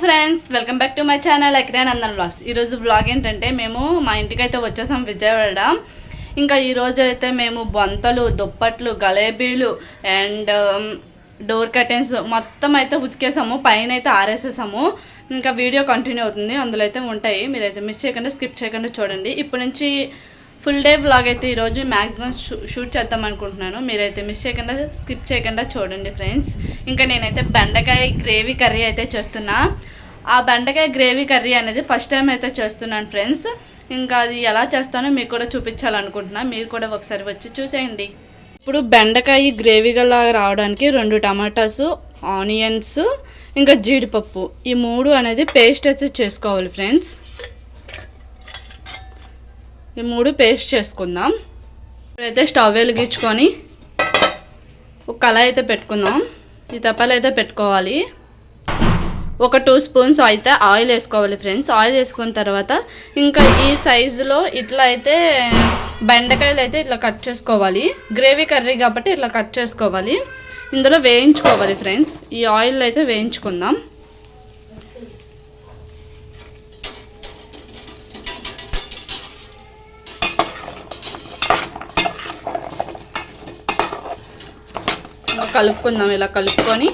Friends, welcome back to my channel అక్రేనందన్ vlogs. ఈరోజు vlog ఏంటంటే మేము మా ఇంటికి అయితే వచ్చేసాం విజయవాడ. ఇంకా ఈరోజు అయితే మేము బొంతలు, దుప్పట్లు, గలేబీలు అండ్ డోర్ కర్టెన్స్ మొత్తం అయితే ఉతికేసాము. పైన అయితే ఆరేసేసాము. ఇంకా వీడియో కంటిన్యూ అవుతుంది, అందులో అయితే ఉంటాయి. మీరైతే మిస్ చేయకుండా స్కిప్ చేయకుండా చూడండి. ఇప్పటి నుంచి ఫుల్ డే వ్లాగ్ అయితే ఈరోజు మ్యాక్సిమం షూట్ చేద్దాం అనుకుంటున్నాను. మీరైతే మిస్ చేయకుండా స్కిప్ చేయకుండా చూడండి ఫ్రెండ్స్. ఇంకా నేనైతే బెండకాయ గ్రేవీ కర్రీ అయితే చేస్తున్నా. ఆ బెండకాయ గ్రేవీ కర్రీ అనేది ఫస్ట్ టైం అయితే చేస్తున్నాను ఫ్రెండ్స్. ఇంకా అది ఎలా చేస్తానో మీకు కూడా చూపించాలనుకుంటున్నా. మీరు కూడా ఒకసారి వచ్చి చూసేయండి. ఇప్పుడు బెండకాయ గ్రేవీగా రావడానికి 2 టమాటాసు, ఆనియన్స్, ఇంకా జీడిపప్పు, ఈ 3 అనేది పేస్ట్ అయితే చేసుకోవాలి ఫ్రెండ్స్. ఈ 3 పేస్ట్ చేసుకుందాం. ఇప్పుడైతే స్టవ్ వెలిగించుకొని ఒక కళాయి అయితే పెట్టుకుందాం. ఈ తపాలు అయితే పెట్టుకోవాలి. ఒక 2 స్పూన్స్ అయితే ఆయిల్ వేసుకోవాలి ఫ్రెండ్స్. ఆయిల్ వేసుకున్న తర్వాత ఇంకా ఈ సైజులో ఇట్లా అయితే బెండకాయలు అయితే ఇట్లా కట్ చేసుకోవాలి. గ్రేవీ కర్రీ కాబట్టి ఇట్లా కట్ చేసుకోవాలి. ఇందులో వేయించుకోవాలి ఫ్రెండ్స్. ఈ ఆయిల్ అయితే వేయించుకుందాం. కలుపుకుందాం. ఇలా కలుపుకొని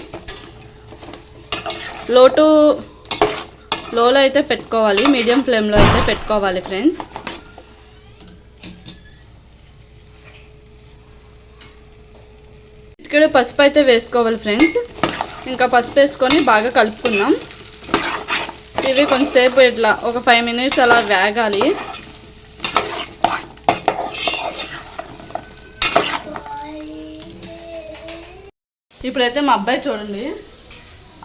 లోలో అయితే పెట్టుకోవాలి, మీడియం ఫ్లేమ్లో అయితే పెట్టుకోవాలి ఫ్రెండ్స్. ఇక్కడ పసుపు అయితే వేసుకోవాలి ఫ్రెండ్స్. ఇంకా పసుపు వేసుకొని బాగా కలుపుకుందాం. ఇవి కొంచెంసేపు ఇట్లా ఒక 5 మినిట్స్ అలా వేగాలి. ఇప్పుడైతే మా అబ్బాయి చూడండి,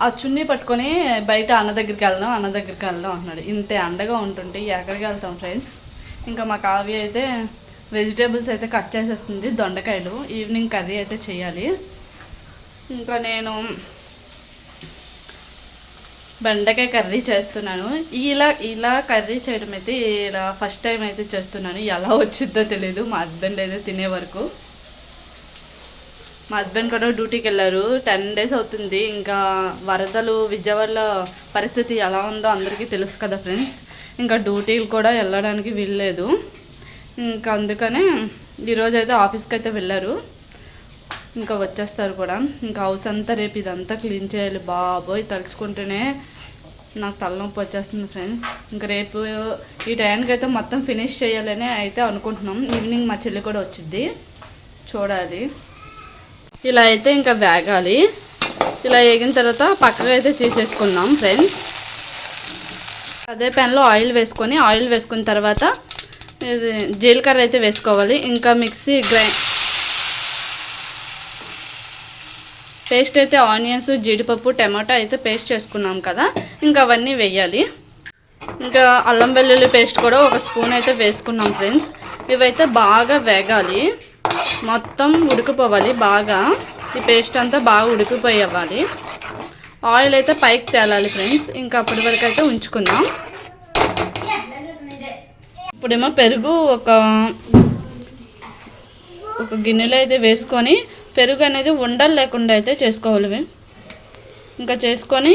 ఆ చున్నీ పట్టుకొని బయట అన్న దగ్గరికి వెళ్దాం అంటున్నాడు. ఇంతే అండగా ఉంటుంటే ఎక్కడికి వెళ్తాం ఫ్రెండ్స్. ఇంకా మా కావ్య అయితే వెజిటేబుల్స్ అయితే కట్ చేసేస్తుంది, దొండకాయలు. ఈవినింగ్ కర్రీ అయితే చేయాలి. ఇంకా నేను బెండకాయ కర్రీ చేస్తున్నాను. ఇలా కర్రీ చేయడం అయితే ఇలా ఫస్ట్ టైం అయితే చేస్తున్నాను. ఎలా వచ్చిద్దో తెలియదు. మా హస్బెండ్ అయితే తినే వరకు. మా హస్బెండ్ కూడా డ్యూటీకి వెళ్ళారు. 10 డేస్ అవుతుంది. ఇంకా వరదలు, విజయవాడలో పరిస్థితి ఎలా ఉందో అందరికీ తెలుసు కదా ఫ్రెండ్స్. ఇంకా డ్యూటీలు కూడా వెళ్ళడానికి వీల్లేదు. ఇంకా అందుకనే ఈరోజు అయితే ఆఫీస్కి అయితే వెళ్ళారు. ఇంకా వచ్చేస్తారు కూడా. ఇంకా హౌస్ అంతా రేపు ఇదంతా క్లీన్ చేయాలి. బాబోయ్, తలుచుకుంటేనే నాకు తలనొప్పి వచ్చేస్తుంది ఫ్రెండ్స్. ఇంకా రేపు ఈ టైంకి అయితే మొత్తం ఫినిష్ చేయాలని అయితే అనుకుంటున్నాం. ఈవినింగ్ మా చెల్లి కూడా వచ్చింది, చూడాలి. ఇలా అయితే ఇంకా వేగాలి. ఇలా వేగిన తర్వాత పక్కగా అయితే తీసేసుకుందాం ఫ్రెండ్స్. అదే ప్యాన్లో ఆయిల్ వేసుకున్న తర్వాత ఇది జీలకర్ర అయితే వేసుకోవాలి. ఇంకా మిక్సీ పేస్ట్ అయితే ఆనియన్స్, జీడిపప్పు, టమాటా అయితే పేస్ట్ చేసుకున్నాం కదా, ఇంకా అవన్నీ వేయాలి. ఇంకా అల్లం వెల్లుల్లి పేస్ట్ కూడా 1 స్పూన్ అయితే వేసుకున్నాం ఫ్రెండ్స్. ఇవైతే బాగా వేగాలి, మొత్తం ఉడికిపోవాలి బాగా. ఈ పేస్ట్ అంతా బాగా ఉడికిపోవాలి. ఆయిల్ అయితే పైకి తేలాలి ఫ్రెండ్స్. ఇంకా అప్పటి వరకు అయితే ఉంచుకుందాం. ఇప్పుడేమో పెరుగు ఒక గిన్నెలో అయితే వేసుకొని, పెరుగు అనేది ఉండలు లేకుండా అయితే చేసుకోవాలి. ఇంకా చేసుకొని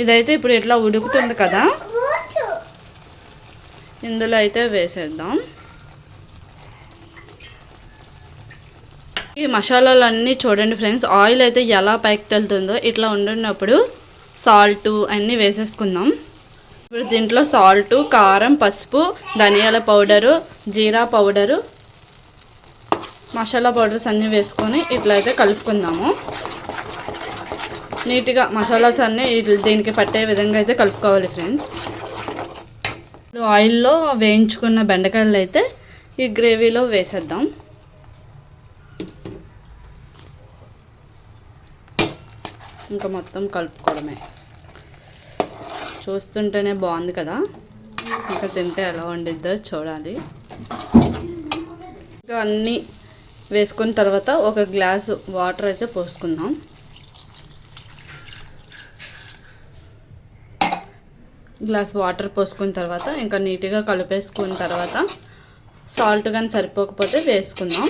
ఇదైతే ఇప్పుడు ఇట్లా ఉడుకుతుంది కదా, ఇందులో అయితే వేసేద్దాం. ఈ మసాలాలన్నీ చూడండి ఫ్రెండ్స్. ఆయిల్ అయితే ఎలా పైకి వెళ్తుందో ఇట్లా ఉండినప్పుడు సాల్ట్ అన్నీ వేసేసుకుందాం. ఇప్పుడు దీంట్లో సాల్ట్, కారం, పసుపు, ధనియాల పౌడరు, జీరా పౌడరు, మసాలా పౌడర్స్ అన్నీ వేసుకొని ఇట్లా అయితే కలుపుకుందాము. నీట్గా మసాలాస్ అన్నీ దీనికి పట్టే విధంగా అయితే కలుపుకోవాలి ఫ్రెండ్స్. ఇప్పుడు ఆయిల్లో వేయించుకున్న బెండకాయలు అయితే ఈ గ్రేవీలో వేసేద్దాం. ఇంకా మొత్తం కలుపుకోవడమే. చూస్తుంటేనే బాగుంది కదా, ఇంకా తింటే ఎలా వండిద్దో చూడాలి. ఇంకా అన్నీ వేసుకున్న తర్వాత ఒక గ్లాసు వాటర్ అయితే పోసుకుందాం. గ్లాస్ వాటర్ పోసుకున్న తర్వాత ఇంకా నీట్గా కలిపేసుకున్న తర్వాత సాల్ట్ కానీ సరిపోకపోతే వేసుకుందాం.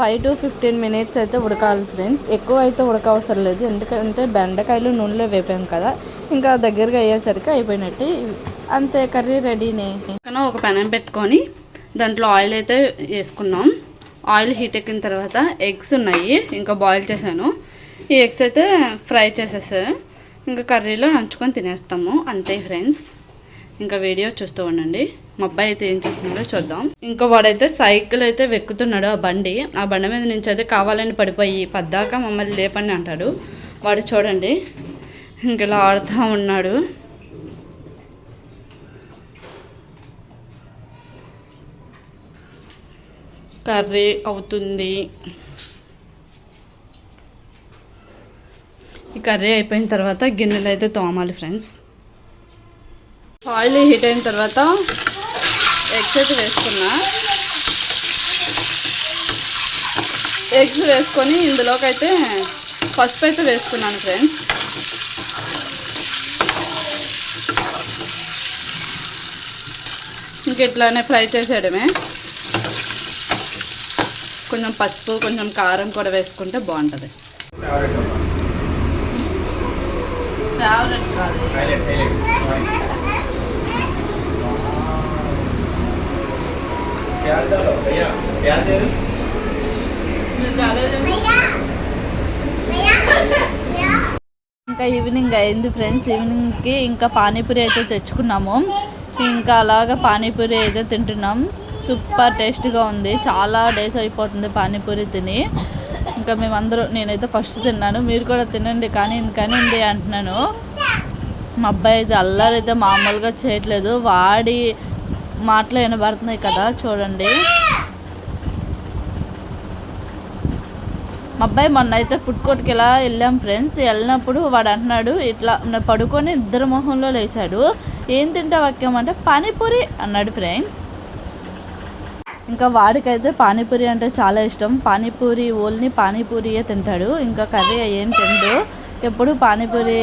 5 to 15 మినిట్స్ అయితే ఉడకాలి ఫ్రెండ్స్. ఎక్కువ అయితే ఉడకవసరం లేదు, ఎందుకంటే బెండకాయలు నూనెలో వేపాం కదా. ఇంకా దగ్గరగా అయ్యేసరికి అయిపోయినట్టు. అంతే, కర్రీ రెడీనే. ఒక పెనం పెట్టుకొని దాంట్లో ఆయిల్ అయితే వేసుకున్నాం. ఆయిల్ హీట్ ఎక్కిన తర్వాత ఎగ్స్ ఉన్నాయి, ఇంకా బాయిల్ చేశాను. ఈ ఎగ్స్ అయితే ఫ్రై చేసేసా, ఇంకా కర్రీలో నంచుకొని తినేస్తాము. అంతే ఫ్రెండ్స్, ఇంకా వీడియో చూస్తూ ఉండండి. మా అబ్బాయి అయితే ఏం చేస్తున్నాడో చూద్దాం. ఇంకా వాడైతే సైకిల్ అయితే వెక్కుతున్నాడు. ఆ బండి మీద నుంచి అయితే కావాలని పడిపోయి పద్దాక మమ్మల్ని లేపండి అంటాడు. వాడు చూడండి ఇంక ఇలా ఆడుతూ ఉన్నాడు. కర్రీ అవుతుంది. ఈ కర్రీ అయిపోయిన తర్వాత గిన్నెలు అయితే తోమాలి ఫ్రెండ్స్. ఆయిల్ హీట్ అయిన తర్వాత ఎగ్స్ అయితే వేసుకున్నా. ఎగ్స్ వేసుకొని ఇందులోకి అయితే పసుపు అయితే వేసుకున్నాను ఫ్రెండ్స్. ఇంక ఇట్లానే ఫ్రై చేసేయడమే. కొంచెం పసుపు, కొంచెం కారం కూడా వేసుకుంటే బాగుంటుంది. ఫేవరెట్ కాదు, ఇంకా ఈవినింగ్ అయింది ఫ్రెండ్స్. ఈవినింగ్కి ఇంకా పానీపూరి అయితే తెచ్చుకున్నాము. ఇంకా అలాగా పానీపూరి అయితే తింటున్నాం. సూపర్ టేస్ట్గా ఉంది. చాలా డేస్ అయిపోతుంది పానీపూరి తిని. ఇంకా మేమందరూ, నేనైతే ఫస్ట్ తిన్నాను, మీరు కూడా తినండి కానీ ఎందుకని అంటున్నాను. మా అబ్బాయి అయితే అల్లరి అయితే మామూలుగా చేయట్లేదు. వాడి మాటలు వినబడుతున్నాయి కదా, చూడండి. మా అబ్బాయి మొన్న అయితే ఫుడ్ కోర్ట్కి ఇలా వెళ్ళాం ఫ్రెండ్స్. వెళ్ళినప్పుడు వాడు అంటున్నాడు, ఇట్లా పడుకొని ఇద్దరు మొహంలో లేచాడు. ఏం తింటావు వాక్యం అంటే పానీపూరి అన్నాడు ఫ్రెండ్స్. ఇంకా వాడికైతే పానీపూరి అంటే చాలా ఇష్టం. పానీపూరి ఓన్లీ పానీపూరియే తింటాడు, ఇంకా కర్రీ ఏం తిండు. ఎప్పుడు పానీపూరి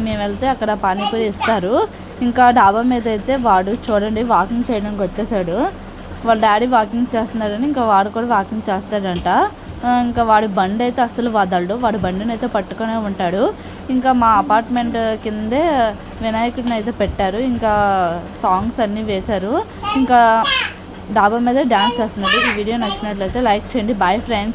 మేము వెళ్తే అక్కడ పానీపూరి ఇస్తారు. ఇంకా డాబా మీద అయితే వాడు చూడండి వాకింగ్ చేయడానికి వచ్చేసాడు. వాళ్ళ డాడీ వాకింగ్ చేస్తున్నాడని ఇంకా వాడు కూడా వాకింగ్ చేస్తాడంట. ఇంకా వాడి బండి అయితే అస్సలు వదలడు, వాడి బండిని అయితే పట్టుకునే ఉంటాడు. ఇంకా మా అపార్ట్మెంట్ కిందే వినాయకుడిని అయితే పెట్టారు, ఇంకా సాంగ్స్ అన్నీ వేశారు. ఇంకా డాబా మీద డ్యాన్స్ చేస్తున్నాడు. ఈ వీడియో నచ్చినట్లయితే లైక్ చేయండి. Bye friends.